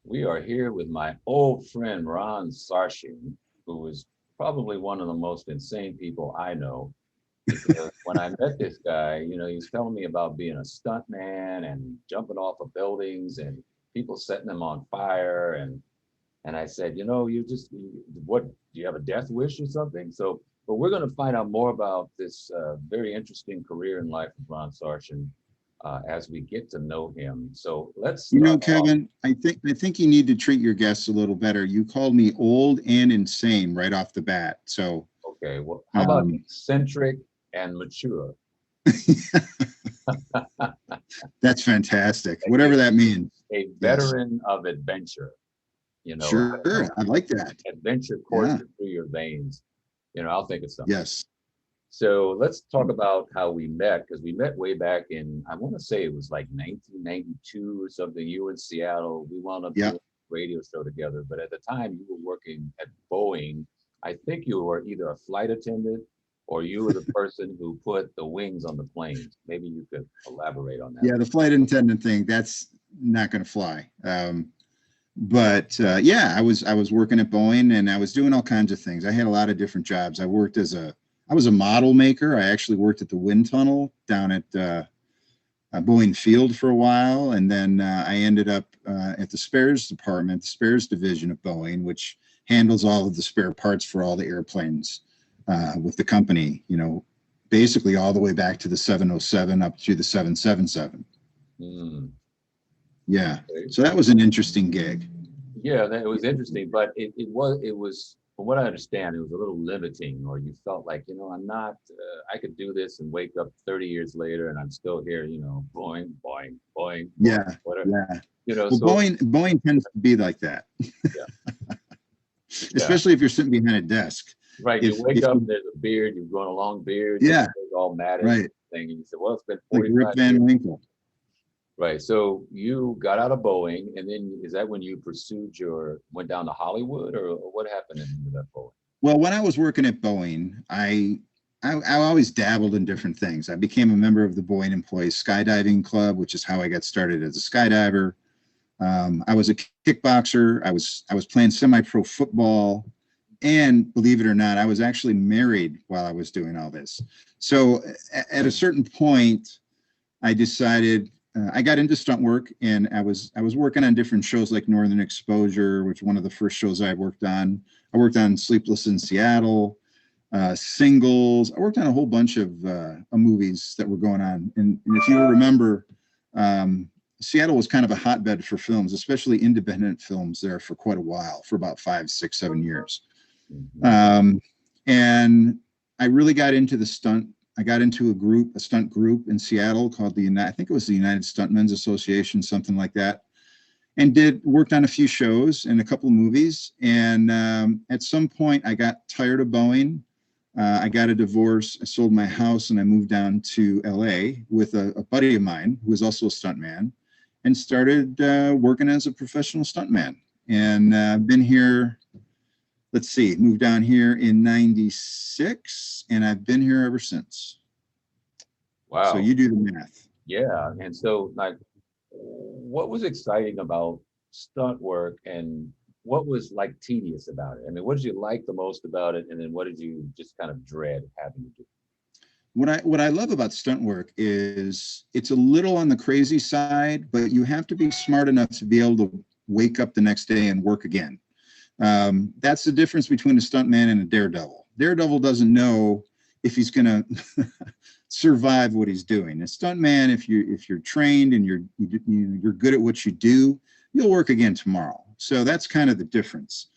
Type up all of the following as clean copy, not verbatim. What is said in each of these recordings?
We are here with my old friend Ron Sarshin, who is probably one of the most insane people I know. Because when I met this guy, he was telling me about being a stunt man and jumping off of buildings and people setting them on fire. And I said, what, do you have a death wish or something? But we're going to find out more about this very interesting career in life of Ron Sarshin as we get to know him. So let's You know, start off. Kevin, I think you need to treat your guests a little better. You called me old and insane right off the bat. So Okay, well, how about um, eccentric and mature? that's fantastic. A, Whatever that means. a Yes. veteran of adventure. I Sure. don't I know. like that. Adventure Yeah. coursing through your veins. I'll think of something. Yes. So let's talk about how we met, because we met way back in, I want to say it was like 1992 or something. You were in Seattle. We wound up Yeah. doing a radio show together. But at the time, you were working at Boeing. I think you were either a flight attendant or you were the person who put the wings on the planes. Maybe you could elaborate on that. Yeah. The flight attendant thing, that's not going to fly. But yeah, I was working at Boeing and I was doing all kinds of things. I had a lot of different jobs. I was a model maker. I actually worked at the wind tunnel down at Boeing Field for a while, and then I ended up at the spares department, the spares division of Boeing, which handles all of the spare parts for all the airplanes with the company. Basically all the way back to the 707 up to the 777. Hmm. Yeah, Okay. so that was an interesting gig. Yeah, it was interesting, but it was from what I understand, it was a little limiting, or you felt like, I'm not, I could do this and wake up 30 years later and I'm still here, boing, boing, boing, boing, Yeah, whatever, yeah. Well, so Boeing tends to be like that, yeah, yeah, especially if you're sitting behind a desk. right. You wake If up, you, there's a beard, you've grown a long beard, your yeah, hair's all matted, right, thing, and you say, well, it's been like Rip 45 years. Van Winkle. Right. So you got out of Boeing, and then is that when you went down to Hollywood, or what happened in that Boeing? Well, when I was working at Boeing, I always dabbled in different things. I became a member of the Boeing Employees Skydiving Club, which is how I got started as a skydiver. I was a kickboxer. I was playing semi-pro football, and believe it or not, I was actually married while I was doing all this. So at a certain point, I decided I got into stunt work, and I was working on different shows like Northern Exposure, which was one of the first shows I worked on. I worked on Sleepless in Seattle, Singles. I worked on a whole bunch of movies that were going on. And if you remember, Seattle was kind of a hotbed for films, especially independent films there for quite a while, for about 5, 6, 7 years. Mhm. Um, and I really got into the stunt. I got into a stunt group in Seattle called I think it was the United Stuntmen's Association, something like that, and worked on a few shows and a couple of movies. And at some point, I got tired of Boeing. I got a divorce. I sold my house and I moved down to LA with a buddy of mine who was also a stuntman, and started working as a professional stuntman. And I've been here, let's see, moved down here in 96, and I've been here ever since. So Wow. you do the math. Yeah. And so, like, what was exciting about stunt work, and what was like tedious about it? I mean, what did you like the most about it, and then what did you just kind of dread having to do? What I love about stunt work is it's a little on the crazy side, but you have to be smart enough to be able to wake up the next day and work again. That's the difference between a stuntman and a daredevil. Daredevil doesn't know if he's going to survive what he's doing. A stuntman, if you're trained and you're good at what you do, you'll work again tomorrow. So that's kind of the difference.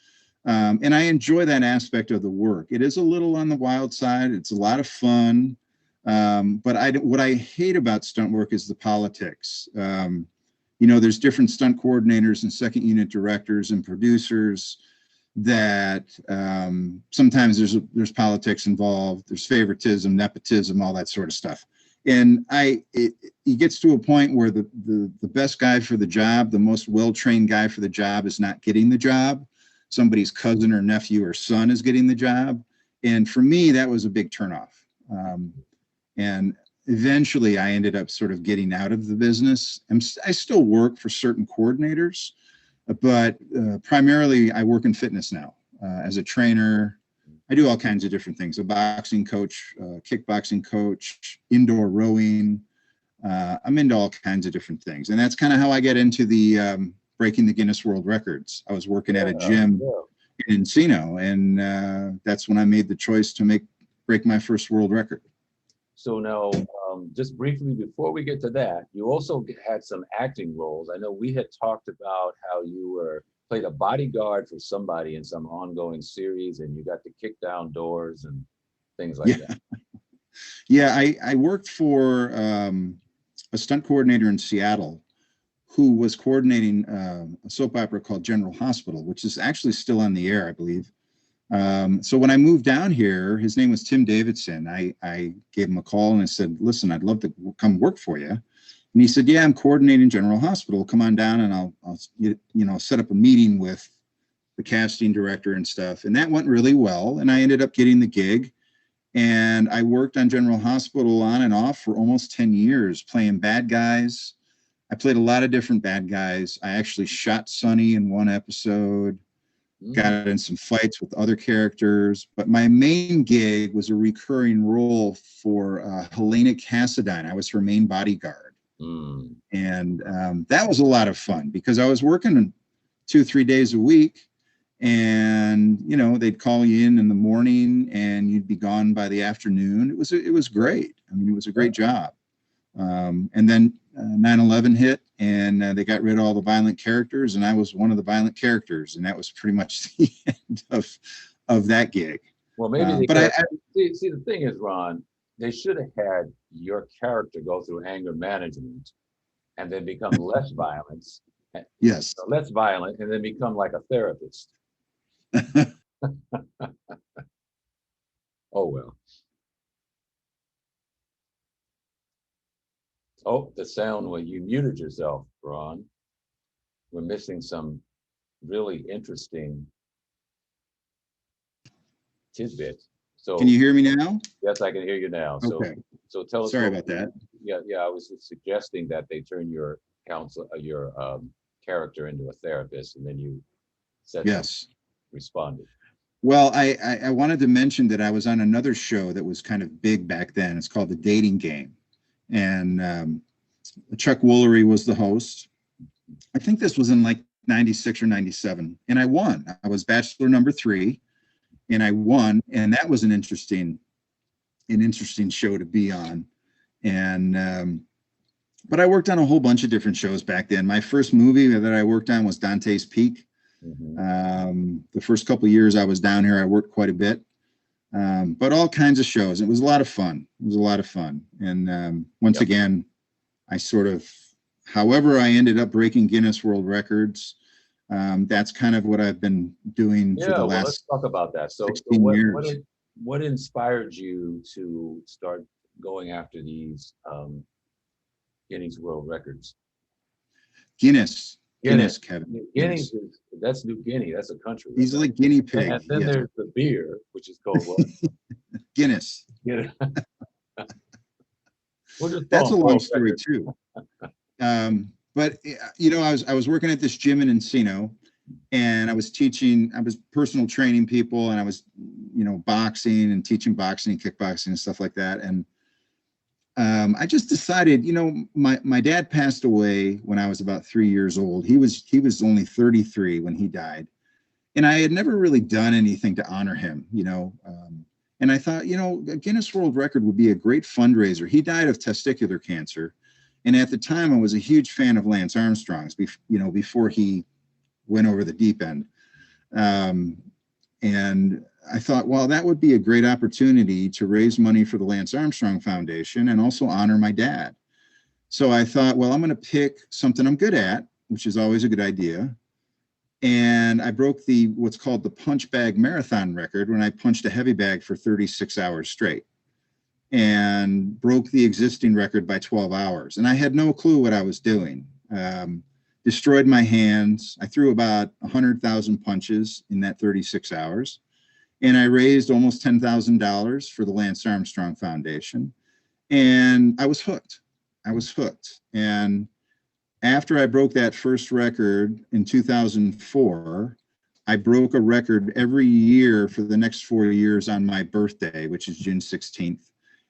And I enjoy that aspect of the work. It is a little on the wild side. It's a lot of fun. But what I hate about stunt work is the politics. There's different stunt coordinators and second unit directors and producers that sometimes there's politics involved. There's favoritism, nepotism, all that sort of stuff. And it gets to a point where the best guy for the job, the most well-trained guy for the job, is not getting the job. Somebody's cousin or nephew or son is getting the job. And for me, that was a big turnoff. And eventually I ended up sort of getting out of the business. I still work for certain coordinators, but primarily I work in fitness now as a trainer. I do all kinds of different things: a boxing coach, kickboxing coach, indoor rowing. I'm into all kinds of different things, and that's kind of how I get into the breaking the Guinness World Records. I was working at a gym in Encino, and that's when I made the choice to break my first world record. So now, just briefly before we get to that, you also had some acting roles. I know we had talked about how you played a bodyguard for somebody in some ongoing series, and you got to kick down doors and things like that. Yeah, I worked for a stunt coordinator in Seattle who was coordinating a soap opera called General Hospital, which is actually still on the air, I believe. So when I moved down here, his name was Tim Davidson. I gave him a call and I said, listen, I'd love to come work for you. And he said, yeah, I'm coordinating General Hospital. Come on down and I'll set up a meeting with the casting director and stuff. And that went really well. And I ended up getting the gig. And I worked on General Hospital on and off for almost 10 years, playing bad guys. I played a lot of different bad guys. I actually shot Sonny in one episode. Got in some fights with other characters, but my main gig was a recurring role for Helena Cassadine. I was her main bodyguard. And that was a lot of fun because I was working 2-3 days a week, and they'd call you in the morning and you'd be gone by the afternoon. It was great. I mean, it was a great job. And then 9/11 hit, and they got rid of all the violent characters, and I was one of the violent characters, and that was pretty much the end of that gig. Well, maybe see, the thing is, Ron, they should have had your character go through anger management and then become less violent. Yes. Less violent, and then become like a therapist. Oh, well. Oh, the sound when you muted yourself, Ron. We're missing some really interesting tidbits. So can you hear me now? Yes, I can hear you now. Okay. So tell us. Sorry about that. Yeah, I was suggesting that they turn your character into a therapist, and then you said yes, responded. Well, I wanted to mention that I was on another show that was kind of big back then. It's called The Dating Game. And Chuck Woolery was the host. I think this was in like 96 or 97. And I won. I was bachelor number 3 and I won. And that was an interesting show to be on. And, but I worked on a whole bunch of different shows back then. My first movie that I worked on was Dante's Peak. The first couple of years I was down here, I worked quite a bit. But all kinds of shows. It was a lot of fun. And once again, I however I ended up breaking Guinness World Records, that's kind of what I've been doing for the last let's talk about that. So 16 years. What inspired you to start going after these Guinness World Records? Guinness, Kevin. Guinness, that's New Guinea. That's a country. He's like guinea pig. And then there's the beer, which is called what? Guinness. Guinness. That's a long story too. But I was working at this gym in Encino, and I was personal training people, and I was, boxing and teaching boxing and kickboxing and stuff like that. And I just decided, my dad passed away when I was about 3 years old. He was only 33 when he died. And I had never really done anything to honor him, and I thought, a Guinness World Record would be a great fundraiser. He died of testicular cancer. And at the time I was a huge fan of Lance Armstrong's, before he went over the deep end. And I thought, well, that would be a great opportunity to raise money for the Lance Armstrong Foundation and also honor my dad. So I thought, well, I'm going to pick something I'm good at, which is always a good idea. And I broke what's called the punch bag marathon record when I punched a heavy bag for 36 hours straight, and broke the existing record by 12 hours. And I had no clue what I was doing. Destroyed my hands. I threw about 100,000 punches in that 36 hours. And I raised almost $10,000 for the Lance Armstrong Foundation. And I was hooked. And after I broke that first record in 2004, I broke a record every year for the next 4 years on my birthday, which is June 16th.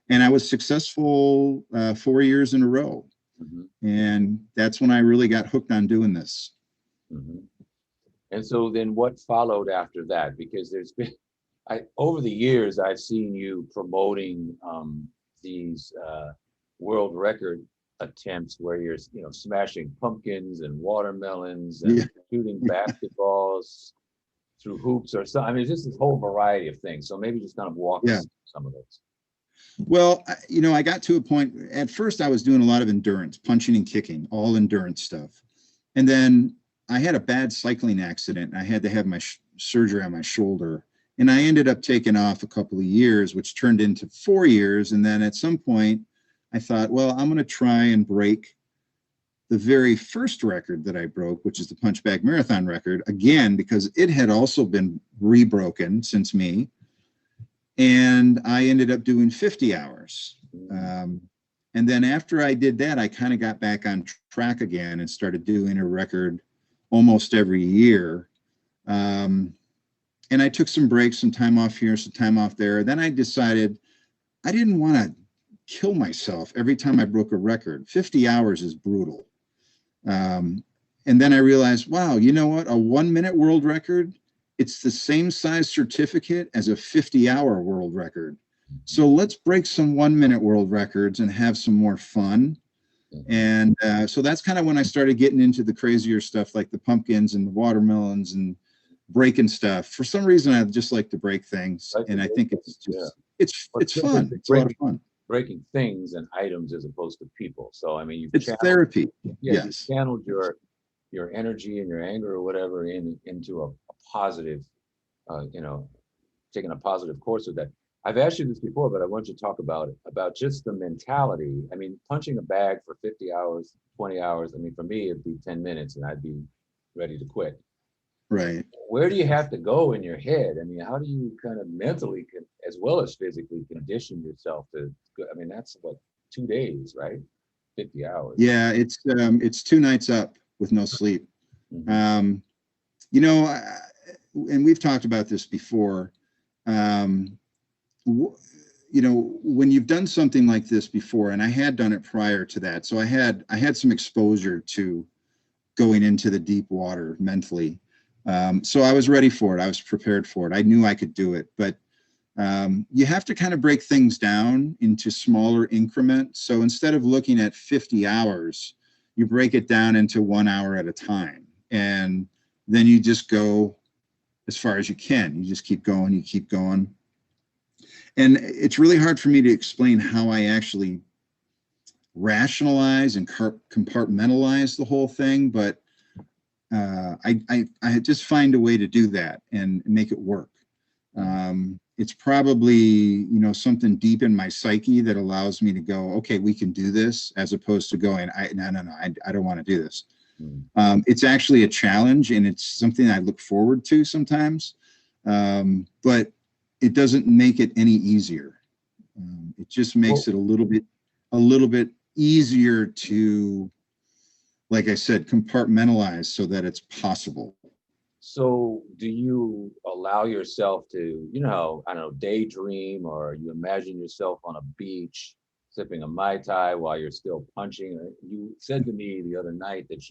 And I was successful 4 years in a row. Mhm. And that's when I really got hooked on doing this. Mhm. And so then what followed after that? Because there's been, over the years, I've seen you promoting these world record attempts where you're, smashing pumpkins and watermelons Yeah. and shooting basketballs through hoops or something. I mean, just this whole variety of things. So maybe just kind of walk Yeah. us through some of those. Well, I got to a point, at first I was doing a lot of endurance, punching and kicking, all endurance stuff. And then I had a bad cycling accident. I had to have my surgery on my shoulder. And I ended up taking off a couple of years, which turned into 4 years. And then at some point, I thought, well, I'm going to try and break the very first record that I broke, which is the Punchbag Marathon record, again, because it had also been rebroken since me. And I ended up doing 50 hours. And then after I did that, I kind of got back on track again and started doing a record almost every year. And I took some breaks, some time off here, some time off there. Then I decided I didn't want to kill myself every time I broke a record. 50 hours is brutal. And then I realized, wow, you know what? A 1-minute world record, it's the same size certificate as a 50-hour world record. So let's break some 1-minute world records and have some more fun. And so that's kind of when I started getting into the crazier stuff, like the pumpkins and the watermelons and breaking stuff. For some reason, I just like to break things, and I think it's just it's fun. It's a lot of fun. Breaking things and items as opposed to people. So I mean, it's therapy. Yeah, yes. You channeled your energy and your anger or whatever into a positive, taking a positive course with that. I've asked you this before, but I want you to talk about it, about just the mentality. I mean, punching a bag for 50 hours, 20 hours. I mean, for me, it'd be 10 minutes and I'd be ready to quit. Right. Where do you have to go in your head? I mean, how do you kind of mentally, as well as physically, condition yourself to, I mean, that's what, 2 days, right? 50 hours. Yeah, it's 2 nights up with no sleep. Mm-hmm. And we've talked about this before. When you've done something like this before, and I had done it prior to that, so I had some exposure to going into the deep water mentally. So I was ready for it. I was prepared for it. I knew I could do it, but you have to kind of break things down into smaller increments. So instead of looking at 50 hours, you break it down into 1 hour at a time. And then you just go as far as you can. You just keep going, you keep going. And it's really hard for me to explain how I actually rationalize and compartmentalize the whole thing, but I just find a way to do that and make it work. It's probably, something deep in my psyche that allows me to go, okay, we can do this, as opposed to going, no, I don't want to do this. It's actually a challenge, and it's something I look forward to sometimes, but it doesn't make it any easier. It just makes it a little bit easier to, like I said, compartmentalize so that it's possible. So do you allow yourself to, I don't know, daydream, or you imagine yourself on a beach sipping a Mai Tai while you're still punching? You said to me the other night that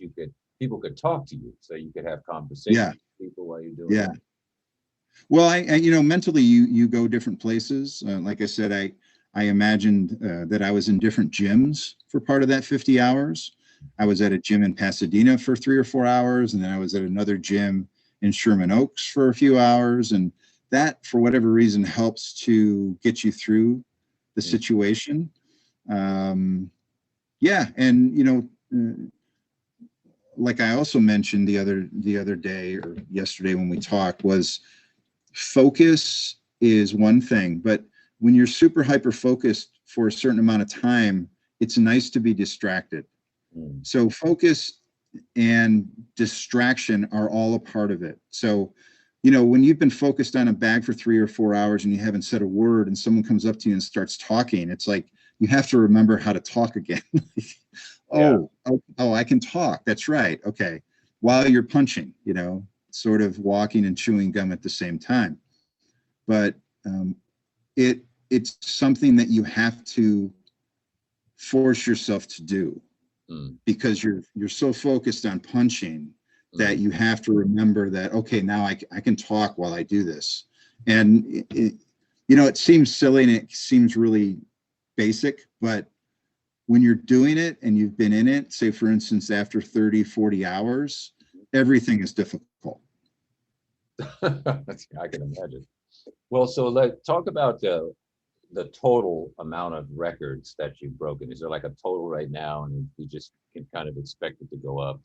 people could talk to you, so you could have conversations with people while you're doing it. Well, I mentally you go different places. Like I said, I imagined that I was in different gyms for part of that 50 hours. I was at a gym in Pasadena for 3 or 4 hours, and then I was at another gym in Sherman Oaks for a few hours. And that, for whatever reason, helps to get you through the situation. And, like I also mentioned the other day or yesterday when we talked, was focus is one thing, but when you're super hyper focused for a certain amount of time, it's nice to be distracted. So focus and distraction are all a part of it. So, when you've been focused on a bag for 3 or 4 hours and you haven't said a word, and someone comes up to you and starts talking, it's like you have to remember how to talk again. Yeah. Oh, I can talk. That's right. Okay. While you're punching, sort of walking and chewing gum at the same time. But um, it's something that you have to force yourself to do Mm, because you're so focused on punching that mm, you have to remember that, okay, now I can talk while I do this. And it seems silly and it seems really basic, but when you're doing it and you've been in it, say for instance, after 30, 40 hours, everything is difficult. I can imagine. Well, so let's talk about the total amount of records that you've broken. Is there like a total right now, and we just can kind of expect it to go up?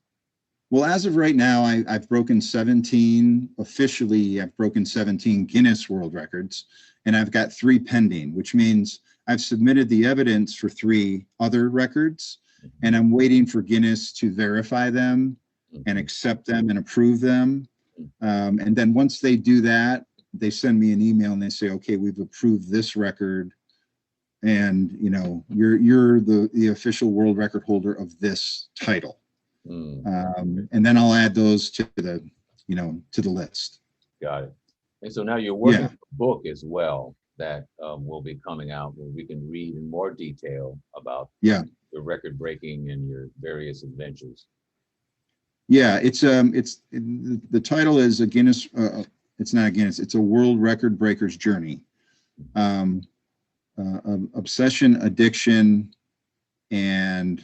Well, as of right now, I've broken 17, officially, I've broken 17 Guinness World Records, and I've got 3 pending, which means I've submitted the evidence for 3 other records, and I'm waiting for Guinness to verify them and Mhm, accept them and approve them. And then once they do that, they send me an email and they say, okay, we've approved this record, and you're the official world record holder of this title. mm, And then I'll add those to the list. got it. And so now you're working Yeah, on a book as well that will be coming out where we can read in more detail about yeah, your record breaking and your various adventures. yeah. It's the title is a Guinness. It's not a Guinness. It's a world record breaker's journey. Um, Obsession, addiction, and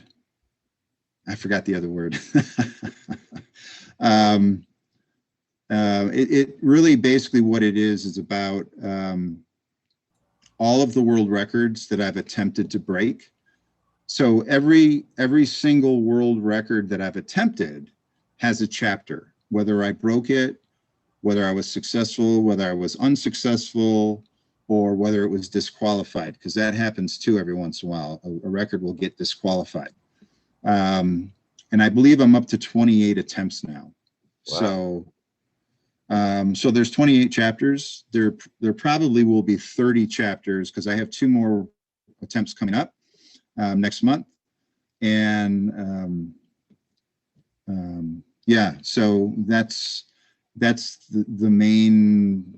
I forgot the other word. um, it really basically what it is about all of the world records that I've attempted to break. So every single world record that I've attempted has a chapter, whether I broke it, whether I was successful, whether I was unsuccessful, or whether it was disqualified, because that happens too every once in a while. A record will get disqualified. And I believe I'm up to 28 attempts now. Wow. So there's 28 chapters. There probably will be 30 chapters because I have 2 more attempts coming up next month. And yeah, so that's the main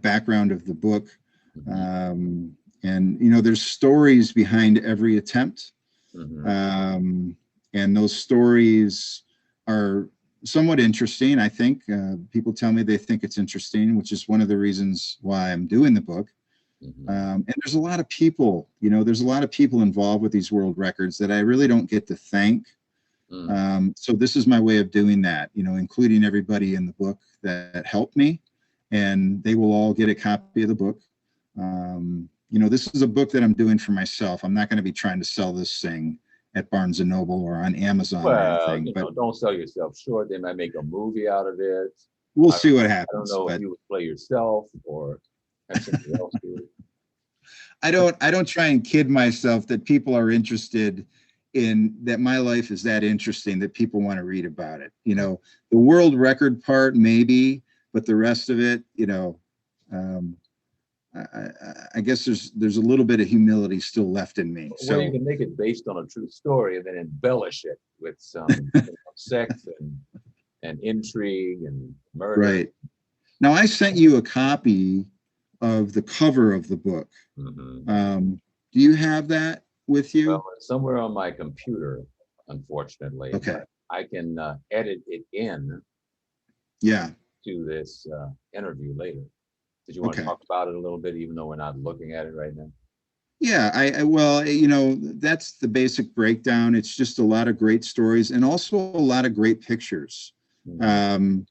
background of the book. Mhm, And there's stories behind every attempt. mhm, And those stories are somewhat interesting. I think people tell me they think it's interesting, which is one of the reasons why I'm doing the book. mhm, And there's a lot of people, there's a lot of people involved with these world records that I really don't get to thank. mm. So this is my way of doing that, including everybody in the book that helped me, and they will all get a copy of the book. This is a book that I'm doing for myself. I'm not going to be trying to sell this thing at Barnes and Noble or on Amazon or Well, anything, but don't sell yourself short. They might make a movie out of it. we'll I see what I don't happens. know if But you would play yourself or have somebody else do it. I don't try and kid myself that people are interested in that my life is that interesting that people want to read about it. The world record part maybe, but the rest of it, um, I guess there's a little bit of humility still left in me. Well, you So can make it based on a true story and then embellish it with some sex and intrigue and murder. right now, I sent you a copy of the cover of the book. Mhm. Do you have that with Well, you? it's somewhere on my computer, unfortunately, Okay. but I can edit it in Yeah. to this interview later. Did you want to Okay. talk about it a little bit, even though we're not looking at it right now? Yeah, well, that's the basic breakdown. It's just a lot of great stories and also a lot of great pictures. Mhm. Um,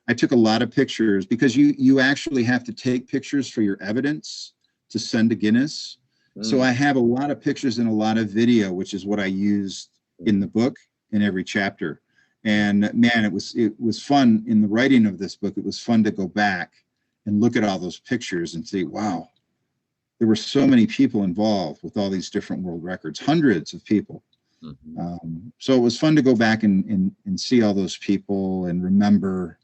I took a lot of pictures because you actually have to take pictures for your evidence to send to Guinness. So Mm, I have a lot of pictures and a lot of video, which is what I used in the book in every chapter. And man, it was fun in the writing of this book. It was fun to go back and look at all those pictures and see, wow, there were so many people involved with all these different world records, hundreds of people. mhm. So it was fun to go back and see all those people and remember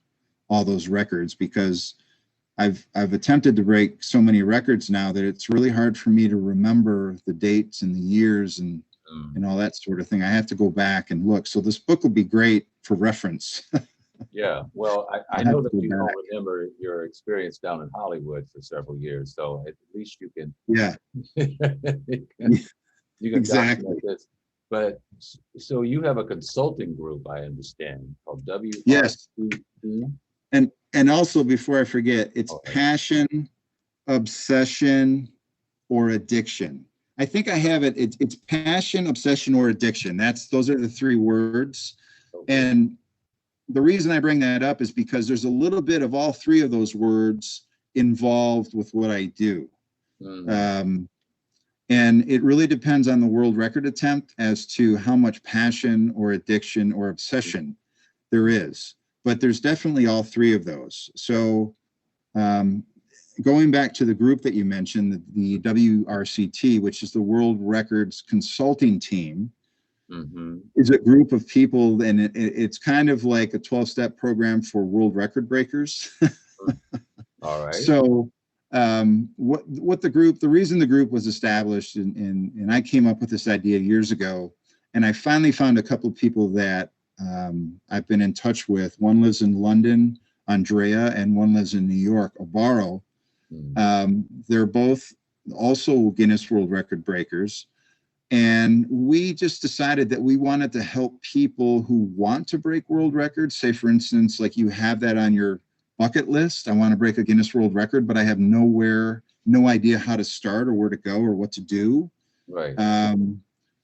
all those records because I've attempted to break so many records now that it's really hard for me to remember the dates and the years and and all that sort of thing. I have to go back and look. So this book will be great for reference. Yeah, well, I I'll know have that to go you back. don't remember your experience down in Hollywood for several years, so at least you can Yeah, you can exactly. document this. But so you have a consulting group, I understand, called Yes. WRCT. And also, before I forget, it's Okay. passion, obsession, or addiction. I think I have it. It's passion, obsession, or addiction. Those are the three words. Okay. And the reason I bring that up is because there's a little bit of all three of those words involved with what I do. Mhm. And it really depends on the world record attempt as to how much passion or addiction or obsession there is. But there's definitely all three of those. So going back to the group that you mentioned, the WRCT, which is the World Records Consulting Team, is a group of people, and it's kind of like a 12-step program for world record breakers. All right. So the reason the group was established, and I came up with this idea years ago, and I finally found a couple of people that I've been in touch with. One lives in London, Andrea, and one lives in New York, Obaro. They're both also Guinness World Record breakers. And we just decided that we wanted to help people who want to break world records. Say, for instance, like you have that on your bucket list. I want to break a Guinness World Record, but I have no idea how to start or where to go or what to do. Right.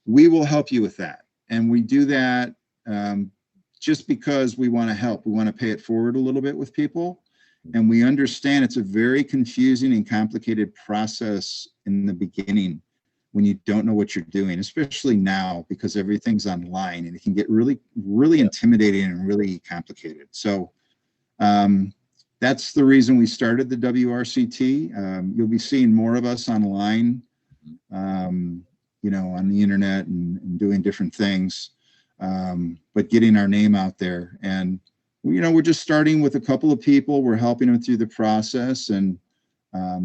We will help you with that. And we do that just because we want to help. We want to pay it forward a little bit with people. And we understand it's a very confusing and complicated process in the beginning when you don't know what you're doing, especially now because everything's online and it can get really, really intimidating and really complicated. So that's the reason we started the WRCT. You'll be seeing more of us online, on the internet and doing different things, but getting our name out there. And, we're just starting with a couple of people. We're helping them through the process, and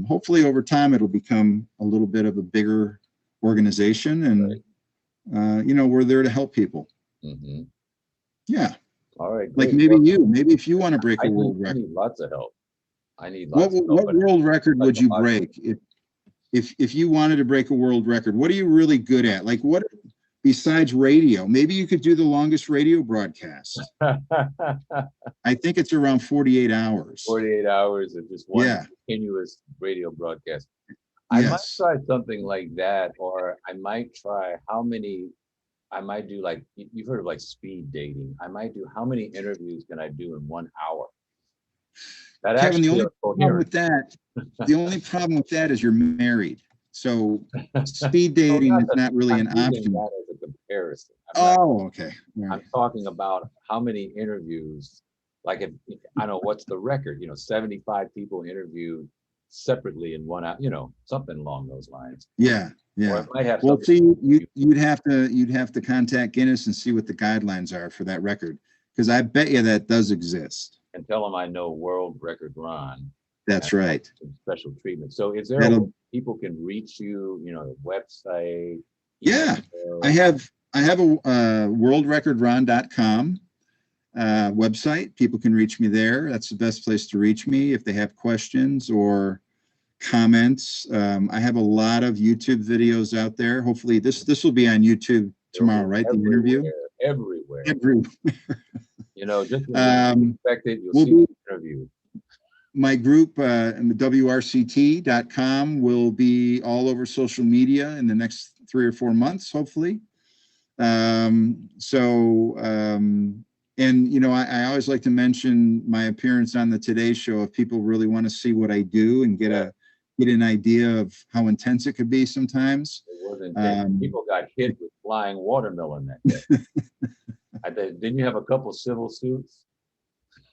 hopefully over time it'll become a little bit of a bigger organization, and we're there to help people. Yeah. All right. Like Great. maybe if you want to break a world record. I need lots of help. I need What lots of help. world record would you break if you wanted to break a world record? What are you really good at? Like what besides radio? Maybe you could do the longest radio broadcast. I think it's around 48 hours. 48 hours of just one continuous radio broadcast. I might try something like that, or I might try I might do like, you've heard of like speed dating. I might do how many interviews can I do in 1 hour? That Kevin, the only problem with that is you're married. So speed dating is not really an option. That as a comparison. Okay. I'm talking about how many interviews, like I know what's the record, 75 people interviewed separately in 1 hour, something along those lines. Yeah. Or it might have you'd have to contact Guinness and see what the guidelines are for that record, because I bet you that does exist. And tell them I know World Record Ron. That's right. Special treatment. So is there a way people can reach you, website? Yeah, I have a worldrecordron.com website. People can reach me there. That's the best place to reach me if they have questions or comments. I have a lot of YouTube videos out there. Hopefully this will be on YouTube tomorrow, right? The interview? Everywhere. Just expect it, you'll see the interview. My group, WRCT.com, will be all over social media in the next 3 or 4 months, hopefully. I always like to mention my appearance on the Today Show if people really want to see what I do and get an idea of how intense it could be sometimes. It wasn't people got hit with flying watermelon that day. Didn't you have a couple civil suits?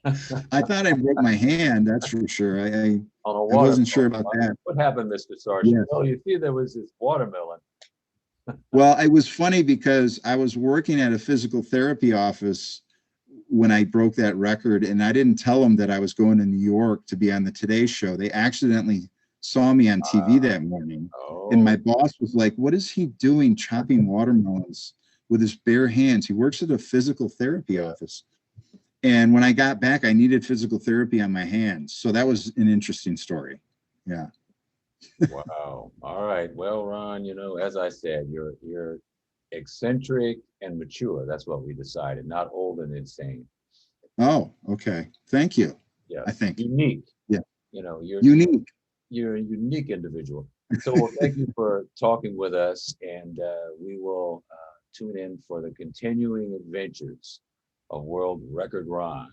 I thought I broke my hand, that's for sure. I wasn't sure about that. What happened, Mr. Sargent? Yes. Oh, you see, there was this watermelon. Well, it was funny because I was working at a physical therapy office when I broke that record, and I didn't tell them that I was going to New York to be on the Today Show. They accidentally saw me on TV that morning. And Oh, my boss was like, what is he doing chopping watermelons with his bare hands? He works at a physical therapy yeah. office. And when I got back, I needed physical therapy on my hands. So that was an interesting story. Yeah. Wow. All right. Well, Ron, you know, as I said, you're eccentric and mature. That's what we decided, not old and insane. Oh, okay. Thank you. I Yes. think. Unique. Yeah. You know, Unique. you're a unique individual. So well, thank you for talking with us, and we will tune in for the continuing adventures of World Record Ron.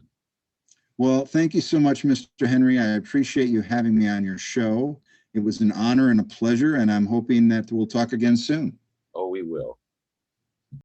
Well, thank you so much, Mr. Henry. I appreciate you having me on your show. It was an honor and a pleasure, and I'm hoping that we'll talk again soon. Oh, we will.